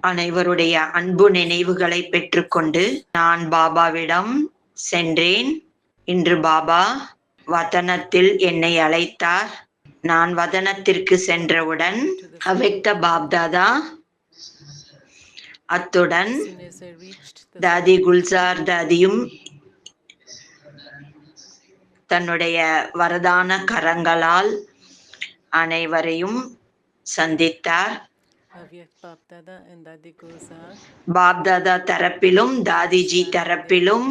அனைவருடைய அன்பு நினைவுகளை பெற்றுக்கொண்டு நான் பாபாவிடம் சென்றேன். இன்று பாபா வதனத்தில் என்னை அழைத்தார். நான் வதனத்திற்கு சென்றவுடன் அவ்வக்த பாப்தாதா, அத்துடன் தாதி குல்சார் தாதியும் தன்னுடைய வரதான கரங்களால் அனைவரையும் சந்தித்தார். பாப்தாதா தரப்பிலும் தாதிஜி தரப்பிலும்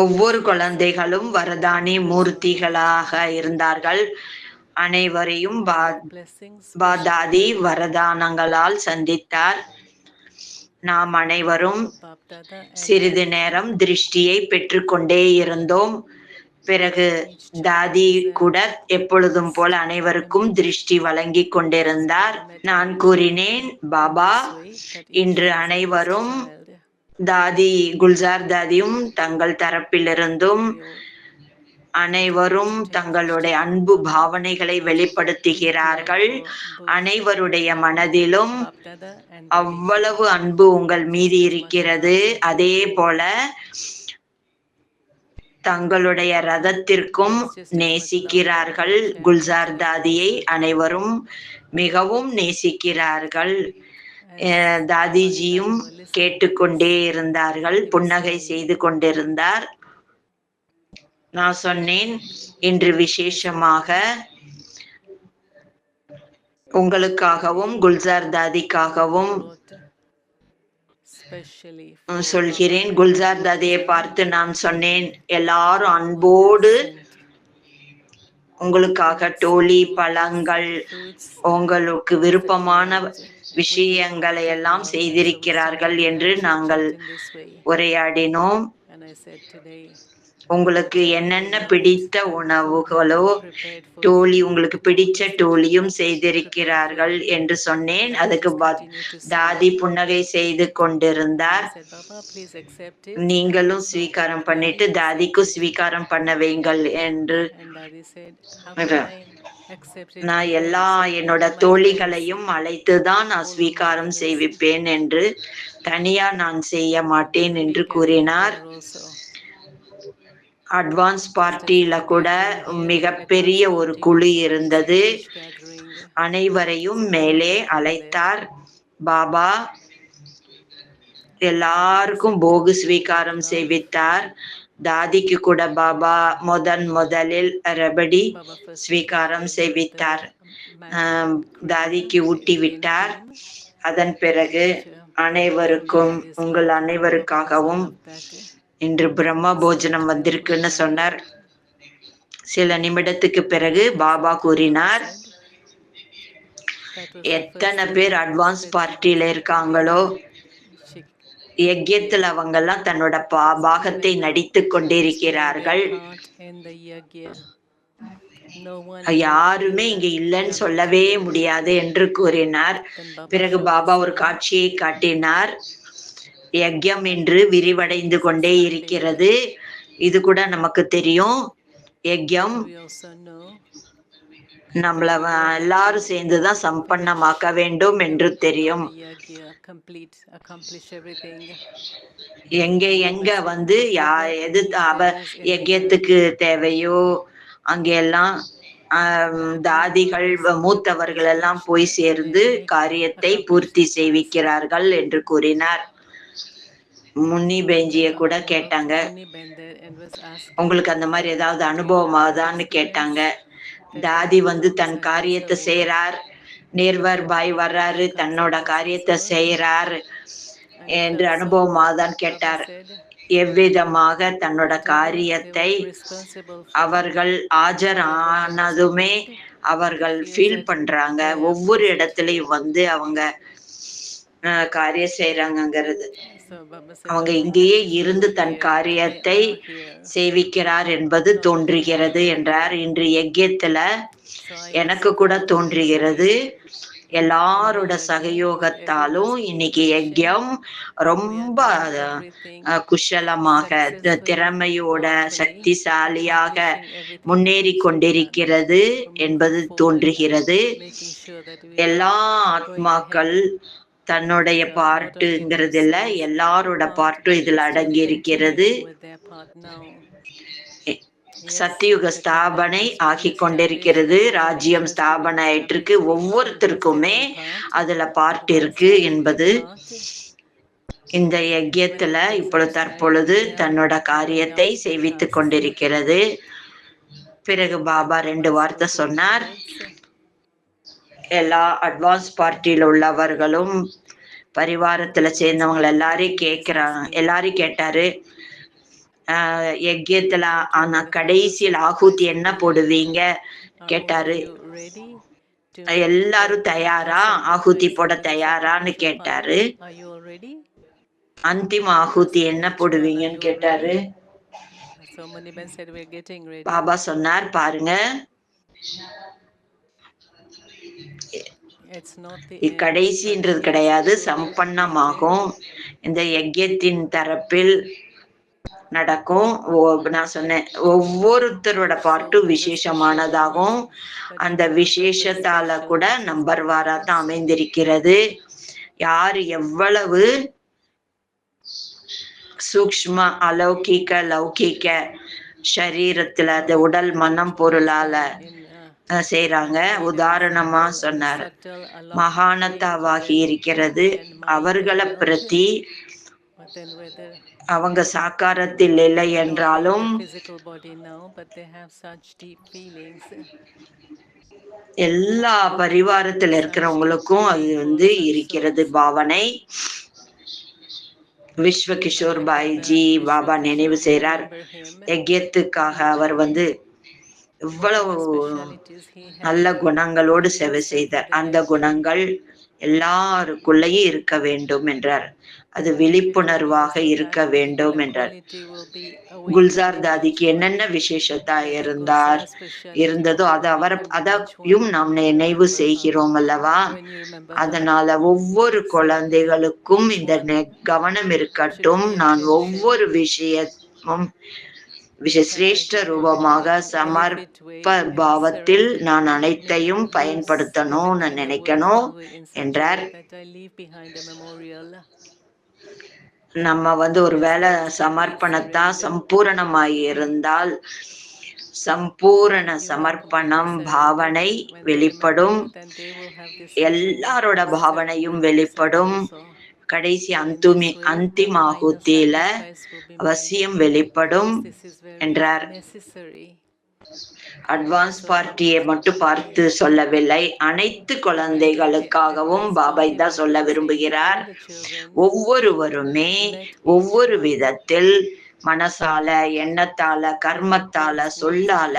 ஒவ்வொரு குழந்தைகளும் வரதானி மூர்த்திகளாக இருந்தார்கள். அனைவரையும் தாதி வரதானங்களால் சந்தித்தார். நாம் அனைவரும் சிறிது நேரம் திருஷ்டியை பெற்றுக்கொண்டே இருந்தோம். பிறகு தாதி கூட எப்பொழுதும் போல அனைவருக்கும் திருஷ்டி வழங்கி கொண்டிருந்தார். நான் கூறினேன், பாபா, இன்று அனைவரும் தாதி குல்சார் தாதியும் தங்கள் தரப்பிலிருந்தும் அனைவரும் தங்களுடைய அன்பு பாவனைகளை வெளிப்படுத்துகிறார்கள். அனைவருடைய மனதிலும் அவ்வளவு அன்பு உங்கள் மீது இருக்கிறது. அதே போல தங்களுடைய ரதத்திற்கும் நேசிக்கிறார்கள். குல்சார் தாதியை அனைவரும் மிகவும் நேசிக்கிறார்கள். தாதிஜியும் கேட்டுக்கொண்டே இருந்தார்கள், புன்னகை செய்து கொண்டிருந்தார். நான் சொன்னேன், இன்று விசேஷமாக உங்களுக்காகவும் குல்சார் தாதிக்காகவும் சொல்கிறேன். குல்சார் தாதியை பார்த்து நான் சொன்னேன், எல்லாரும் அன்போடு உங்களுக்காக டோலி, பழங்கள், உங்களுக்கு விருப்பமான விஷயங்களை எல்லாம் செய்திருக்கிறார்கள் என்று நாங்கள் உரையாடினோம். உங்களுக்கு என்னென்ன பிடித்த உணவுகளோ டோலி, உங்களுக்கு பிடிச்ச டோலியும் செய்திருக்கிறார்கள் என்று சொன்னேன். அதுக்கு தாதி புன்னகை செய்து கொண்டிருந்தார். நீங்களும் ஸ்வீகாரம் பண்ணிட்டு தாதிக்கும் ஸ்வீகாரம் பண்ண வைங்கள் என்று. நான் எல்லா என்னோட தோழிகளையும் அழைத்துதான் நான் ஸ்வீகாரம் செய்விப்பேன் என்று, தனியா நான் செய்ய மாட்டேன் என்று கூறினார். அட்வான்ஸ் பார்ட்டியில கூட மிகப்பெரிய ஒரு குழு இருந்தது. அனைவரையும் மேலே அழைத்தார். பாபா எல்லாருக்கும் போகு ஸ்வீகாரம் செய்வித்தார். தாதிக்கு கூட பாபா முதலில் ரபடி ஸ்வீகாரம் செய்வித்தார். தாதிக்கு ஊட்டி விட்டார். அதன் பிறகு அனைவருக்கும், உங்கள் அனைவருக்காகவும் இன்று பிரம்ம போஜனம் வந்திருக்குன்னு சொன்னார். சில நிமிடத்துக்கு பிறகு பாபா கூறினார், எத்தனை பேர் அட்வான்ஸ் பார்ட்டியில இருக்காங்களோ, யஜ்யத்தில் அவங்க எல்லாம் தன்னோட பாகத்தை நடித்து கொண்டிருக்கிறார்கள். யாருமே இங்க இல்லைன்னு சொல்லவே முடியாது என்று கூறினார். பிறகு பாபா ஒரு காட்சியை காட்டினார். யஜ்யம் என்று விரிவடைந்து கொண்டே இருக்கிறது. இது கூட நமக்கு தெரியும். யஜ்யம் நம்மள எல்லாரும் சேர்ந்துதான் சம்பன்னமாக்க வேண்டும் என்று தெரியும். எங்க எது யஜ்யத்துக்கு தேவையோ அங்கெல்லாம் தாதிகள், மூத்தவர்கள் எல்லாம் போய் சேர்ந்து காரியத்தை பூர்த்தி செய்விக்கிறார்கள் என்று கூறினார். முன்னி பெஞ்சிய கூட கேட்டாங்க, உங்களுக்கு அந்த மாதிரி ஏதாவது அனுபவமாதான்னு கேட்டாங்க. தாதி தன் காரியத்தை செய்யறார், நேர்வர் பாய் வர்றாரு, தன்னோட காரியத்தை செய்யறார் என்று அனுபவமாதான் கேட்டார். எவ்விதமாக தன்னோட காரியத்தை அவர்கள் ஆஜரானதுமே அவர்கள் ஃபீல் பண்றாங்க. ஒவ்வொரு இடத்துலயும் அவங்க காரியம் செய்யறாங்கிறது. அவங்க இங்கேயே இருந்து தன் காரியத்தை சேவிக்கிறார் என்பது தோன்றுகிறது என்றார். இன்று யஜ்யத்துல எனக்கு கூட தோன்றுகிறது, எல்லாரோட சகயோகத்தாலும் இன்னைக்கு யஜ்யம் ரொம்ப குஷலமாக, திறமையோட, சக்திசாலியாக முன்னேறி கொண்டிருக்கிறது என்பது தோன்றுகிறது. எல்லா ஆத்மாக்கள் தன்னுடைய பார்ட்டுங்கிறது இல்ல, எல்லாரோட பார்ட்டும் இதுல அடங்கி இருக்கிறது. சத்தியுக ஸ்தாபனை ஆகிக் கொண்டிருக்கிறது, ராஜ்யம் ஸ்தாபனை ஆயிட்டிருக்கு, ஒவ்வொருத்தருக்குமே அதுல பார்ட் இருக்கு என்பது இந்த யஜ்யத்துல இப்பொழுது தற்பொழுது தன்னோட காரியத்தை செய்வித்துக் கொண்டிருக்கிறது. பிறகு பாபா 2 வார்த்தை சொன்னார். எல்லா அட்வான்ஸ் பார்ட்டியில் உள்ளவர்களும் பரிவாரத்துல சேர்ந்தவங்க எல்லாரையும் கேட்டாரு. யஜ்யத்துல ஆனா கடைசியில் ஆகுதி என்ன போடுவீங்க கேட்டாரு. எல்லாரும் தயாரா, ஆகுதி போட தயாரான்னு கேட்டாரு. அந்திம ஆகுதி என்ன போடுவீங்கன்னு கேட்டாரு. பாபா சொன்னார், பாருங்க, கடைசின்றது கிடையாது, சம்பன்னமாகும். இந்த யஜ்யத்தின் தரப்பில் நடக்கும். நான் சொன்னேன், ஒவ்வொருத்தரோட பார்ட்டும் விசேஷமானதாகும். அந்த விசேஷத்தால கூட நம்பர் வாராதான் அமைந்திருக்கிறது. யாரு எவ்வளவு சூக்ஷ்ம அலௌகிக லௌகிக சரீரத்துல அந்த உடல் மனம் பொருளால செய்றாங்க. உதாரணமா சொன்னார், மகானத்தாவாகி இருக்கிறது அவர்களை பிரதி அவங்க சாக்காரத்தில் இல்லை என்றாலும் எல்லா பரிவாரத்தில் இருக்கிறவங்களுக்கும் அது இருக்கிறது பாவனை. விஸ்வ கிஷோர் பாய்ஜி பாபா நினைவு செய்றார். யஜ்யத்துக்காக அவர் இவ்வளவு நல்ல குணங்களோடு சேவை செய்தார். அந்த குணங்கள் எல்லாருக்குள்ளேயும் இருக்க வேண்டும் என்றார். அது விழிப்புணர்வாக இருக்க வேண்டும் என்றார். குல்சார் தாதிக்கு என்னென்ன விசேஷத்தா இருந்ததோ அதையும் நாம் நினைவு செய்கிறோம் அல்லவா. அதனால ஒவ்வொரு குழந்தைகளுக்கும் இந்த கவனம் இருக்கட்டும். நான் ஒவ்வொரு விஷயமும் சிரேஷ்ட ரூபமாக சமர்ப்ப பாவத்தில் நான் அனைத்தையும் பயன்படுத்தணும்னு நினைக்கணும் என்றார். நம்ம ஒரு வேளை சமர்ப்பணத்தான் சம்பூரணமாய் இருந்தால் சம்பூரண சமர்ப்பணம் பாவனை வெளிப்படும், எல்லாரோட பாவனையும் வெளிப்படும். கடைசி அந்திமாகுதியில அவசியம் வெளிப்படும் என்றார். அட்வான்ஸ் பார்ட்டியை மட்டும் பார்த்து சொல்லவில்லை, அனைத்து குழந்தைகளுக்காகவும் பாபா தான் சொல்ல விரும்புகிறார். ஒவ்வொருவருமே ஒவ்வொரு விதத்தில் மனசால, எண்ணத்தால, கர்மத்தால, சொல்லால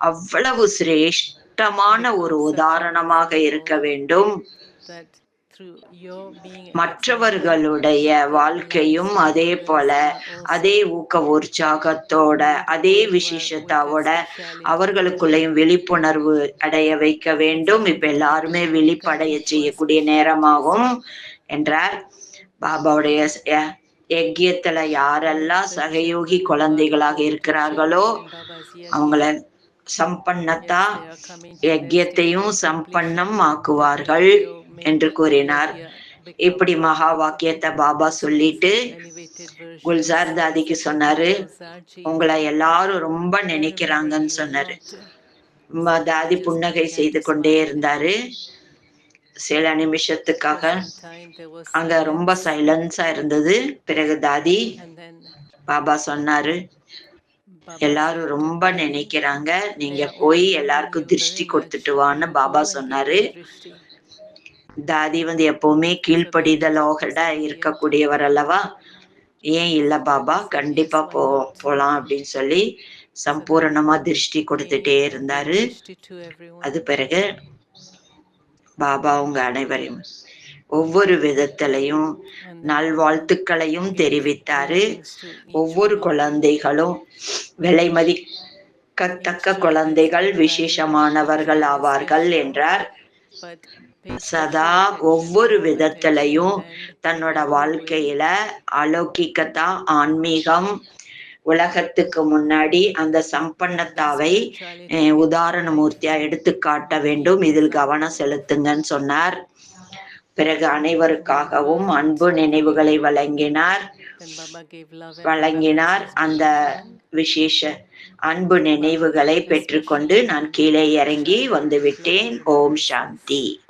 அவ்வளவு சிரேஷ்டமான ஒரு உதாரணமாக இருக்க வேண்டும். மற்றவர்களுடைய வாழ்க்கையும் அதே போல அதே ஊக்க உற்சாகத்தோட அதே விசேஷத்தாவோட அவர்களுக்குள்ளேயும் விழிப்புணர்வு அடைய வைக்க வேண்டும். இப்ப எல்லாருமே விழிப்படைய செய்யக்கூடிய நேரமாகும் என்றார். பாபாவுடைய யஜ்யத்துல யாரெல்லாம் சகயோகி குழந்தைகளாக இருக்கிறார்களோ அவங்கள சம்பன்னத்தா யஜ்யத்தையும் சம்பன்னம் ஆக்குவார்கள் என்று கூறினார். இப்படி மகா வாக்கியத்தை பாபா சொல்லிட்டு குல்சார் தாதிக்கு சொன்னாரு, உங்களை எல்லாரும் ரொம்ப நினைக்கிறாங்கன்னு சொன்னாரு. தாதி புன்னகை செய்து கொண்டே இருந்தாரு. சில நிமிஷத்துக்காக அங்க ரொம்ப சைலன்ஸா இருந்தது. பிறகு தாதி பாபா சொன்னாரு, எல்லாரும் ரொம்ப நினைக்கிறாங்க, நீங்க போய் எல்லாருக்கும் திருஷ்டி கொடுத்துட்டு வான்னு பாபா சொன்னாரு. தாதி எப்பவுமே கீழ்ப்படிதலோட இருக்கக்கூடியவர் அல்லவா. ஏன் இல்ல பாபா, கண்டிப்பா போலாம் அப்படின்னு சொல்லி சம்பூரணமா திருஷ்டி கொடுத்துட்டே இருந்தாரு. அது பிறகு பாபா உங்க அனைவரையும் ஒவ்வொரு விதத்திலையும் நல்வாழ்த்துக்களையும் தெரிவித்தாரு. ஒவ்வொரு குழந்தைகளும் விலை மதிக்கத்தக்க குழந்தைகள், விசேஷமானவர்கள் ஆவார்கள் என்றார். சதா ஒவ்வொரு விதத்திலையும் தன்னோட வாழ்க்கையில அலௌகிக்கத்தா, ஆன்மீகம், உலகத்துக்கு முன்னாடி அந்த சம்பன்னத்தாவை உதாரண மூர்த்தியா எடுத்து காட்ட வேண்டும். இதில் கவனம் செலுத்துங்கன்னு சொன்னார். பிறகு அனைவருக்காகவும் அன்பு நினைவுகளை வழங்கினார். Then Baba gave love and remembrances அந்த beforehand. விசேஷ அன்பு நினைவுகளை பெற்றுக்கொண்டு நான் கீழே இறங்கி வந்துவிட்டேன். ஓம் சாந்தி.